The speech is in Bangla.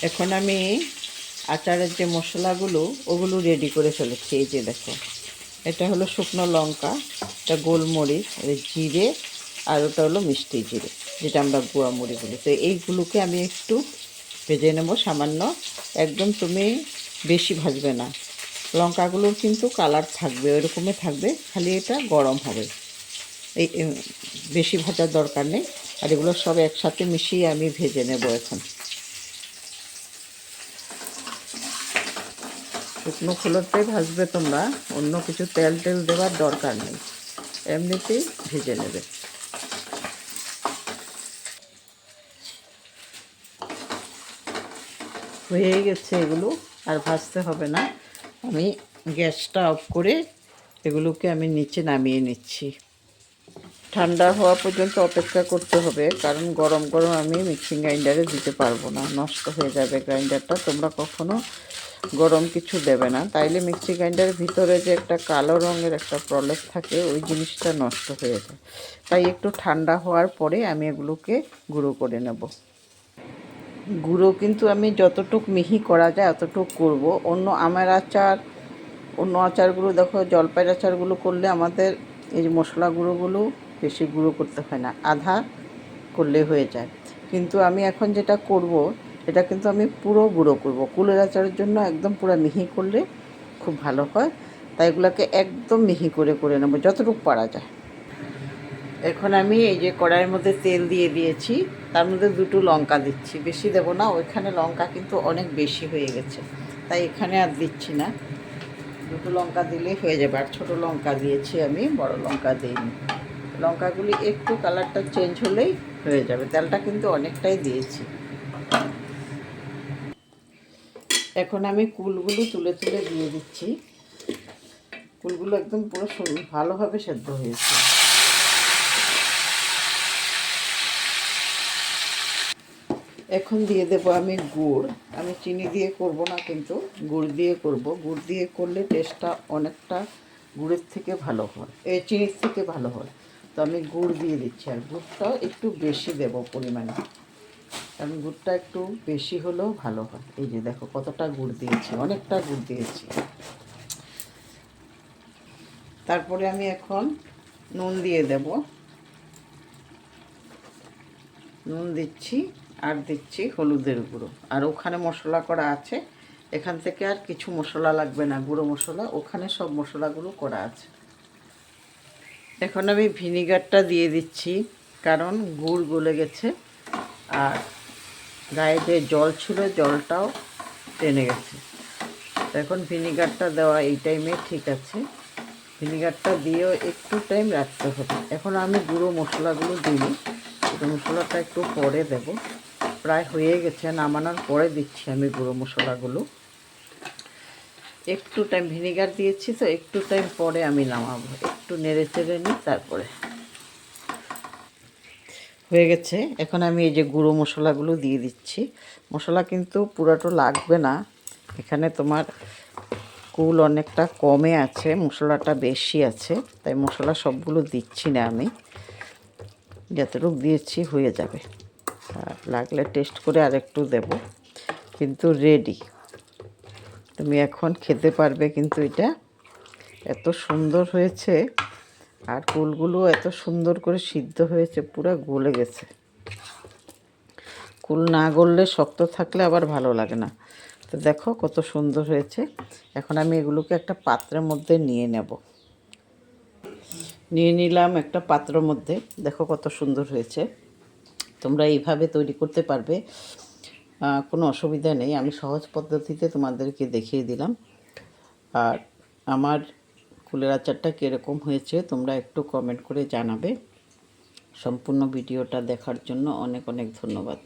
এখন আমি আচারের যে মশলাগুলো ওগুলো রেডি করে ফেলেছি। এই যে দেখো, এটা হলো শুকনো লঙ্কা, এটা গোলমরিচ, জিরে, আর ওটা হলো মিষ্টি জিরে, যেটা আমরা গুঁড়া মুড়ি বলি। তো এইগুলোকে আমি একটু ভেজে নেব সামান্য, একদম তুমি বেশি ভাজবে না। লঙ্কাগুলোর কিন্তু কালার থাকবে, ওইরকমই থাকবে, খালি এটা গরম হবে। এই বেশি ভাজার দরকার নেই। আর এগুলো সব একসাথে মিশিয়ে আমি ভেজে নেব এখন। শুকনো খোলাতেই ভাজবে তোমরা, অন্য কিছু তেল দেওয়ার দরকার নেই, এমনিতেই ভেজে নেবে। হয়ে গেছে এগুলো, আর ভাজতে হবে না। আমি গ্যাসটা অফ করে এগুলোকে আমি নিচে নামিয়ে নিচ্ছি। ঠান্ডা হওয়া পর্যন্ত অপেক্ষা করতে হবে, কারণ গরম গরম আমি মিক্সিং গ্রাইন্ডারে দিতে পারবো না, নষ্ট হয়ে যাবে গ্রাইন্ডারটা। তোমরা কখনো গরম কিছু দেবে না, তাইলে মিক্সি গ্রাইন্ডারের ভিতরে যে একটা কালো রঙের একটা প্রলেপ থাকে, ওই জিনিসটা নষ্ট হয়ে যায়। তাই একটু ঠান্ডা হওয়ার পরে আমি এগুলোকে গুঁড়ো করে নেব। গুঁড়ো কিন্তু আমি যতটুক মিহি করা যায় অতটুক করব। অন্য আমের আচার, অন্য আচারগুলো দেখো, জলপাইয়ের আচারগুলো করলে আমাদের এই যে মশলা গুঁড়োগুলো বেশি গুঁড়ো করতে হয় না, আধা করলে হয়ে যায়। কিন্তু আমি এখন যেটা করব, এটা কিন্তু আমি পুরো গুঁড়ো করব। কুলের আচারের জন্য একদম পুরো মিহি করলে খুব ভালো হয়। তাই এগুলোকে একদম মিহি করে করে নেব যতটুকু পারা যায়। এখন আমি এই যে কড়াইয়ের মধ্যে তেল দিয়ে দিয়েছি, তার মধ্যে দুটো লঙ্কা দিচ্ছি, বেশি দেব না, ওইখানে লঙ্কা কিন্তু অনেক বেশি হয়ে গেছে, তাই এখানে আর দিচ্ছি না। দুটো লঙ্কা দিলেই হয়ে যাবে। আর ছোটো লঙ্কা দিয়েছি আমি, বড় লঙ্কা দিইনি। লঙ্কাগুলি একটু কালারটা চেঞ্জ হলেই হয়ে যাবে। তেলটা কিন্তু অনেকটাই দিয়েছি। এখন আমি কুলগুলো তুলে তুলে দিয়ে দিচ্ছি। কুলগুলো একদম পুরো ভালোভাবে সেদ্ধ হয়েছে। এখন দিয়ে দেব আমি গুড়। আমি চিনি দিয়ে করব না, কিন্তু গুড় দিয়ে করব। গুড় দিয়ে করলে টেস্টটা অনেকটা গুড়ের থেকে ভালো হয়, এই চিনির থেকে ভালো হয়। তো আমি গুড় দিয়ে দিচ্ছি, আর গুড়টাও একটু বেশি দেব পরিমাণে, কারণ গুড়টা একটু বেশি হলেও ভালো হয়। এই যে দেখো কতটা গুড় দিয়েছি, অনেকটা গুড় দিয়েছি। তারপরে আমি এখন নুন দিয়ে দেব। নুন দিচ্ছি, আর দিচ্ছি হলুদের গুঁড়ো। আর ওখানে মশলা করা আছে, এখান থেকে আর কিছু মশলা লাগবে না, গুঁড়ো মশলা, ওখানে সব মশলাগুলো করা আছে। এখন আমি ভিনিগারটা দিয়ে দিচ্ছি, কারণ গুড় গলে গেছে, আর গায়ে যে জল ছিল জলটাও টেনে গেছে। এখন ভিনিগারটা দেওয়া এই টাইমে ঠিক আছে। ভিনিগারটা দিয়েও একটু টাইম রাখতে হবে। এখন আমি গুঁড়ো মশলাগুলো দিই, গুঁড়ো মশলাটা একটু পরে দেব। প্রায় হয়ে গেছে, নামানোর পরে দিচ্ছি আমি গুঁড়ো মশলাগুলো। একটু টাইম ভিনিগার দিয়েছি, তো একটু টাইম পরে আমি নামাবো, একটু নেড়ে চেড়ে নিই, তারপরে হয়ে গেছে। এখন আমি এই যে গুঁড়ো মশলাগুলো দিয়ে দিচ্ছি। মশলা কিন্তু পুরাটো লাগবে না, এখানে তোমার কুল অনেকটা কমে আছে, মশলাটা বেশি আছে, তাই মশলা সবগুলো দিচ্ছি না আমি, যতটুকু দিয়েছি হয়ে যাবে। আর লাগলে টেস্ট করে আরেকটু দেব। কিন্তু রেডি, তুমি এখন খেতে পারবে। কিন্তু এটা এত সুন্দর হয়েছে, আর কুলগুলো এত সুন্দর করে সিদ্ধ হয়েছে, পুরো গলে গেছে। কুল না গললে শক্ত থাকলে আবার ভালো লাগে না। তো দেখো কত সুন্দর হয়েছে। এখন আমি এগুলোকে একটা পাত্রের মধ্যে নিয়ে নেব। নিয়ে নিলাম একটা পাত্রের মধ্যে। দেখো কত সুন্দর হয়েছে। তোমরা এইভাবে তৈরি করতে পারবে, কোনো অসুবিধা নেই। আমি সহজ পদ্ধতিতে তোমাদেরকে দেখিয়ে দিলাম। আর আমার কুলের আচারটা কীরকম হয়েছে তোমরা একটু কমেন্ট করে জানাবে। সম্পূর্ণ ভিডিওটা দেখার জন্য অনেক অনেক ধন্যবাদ।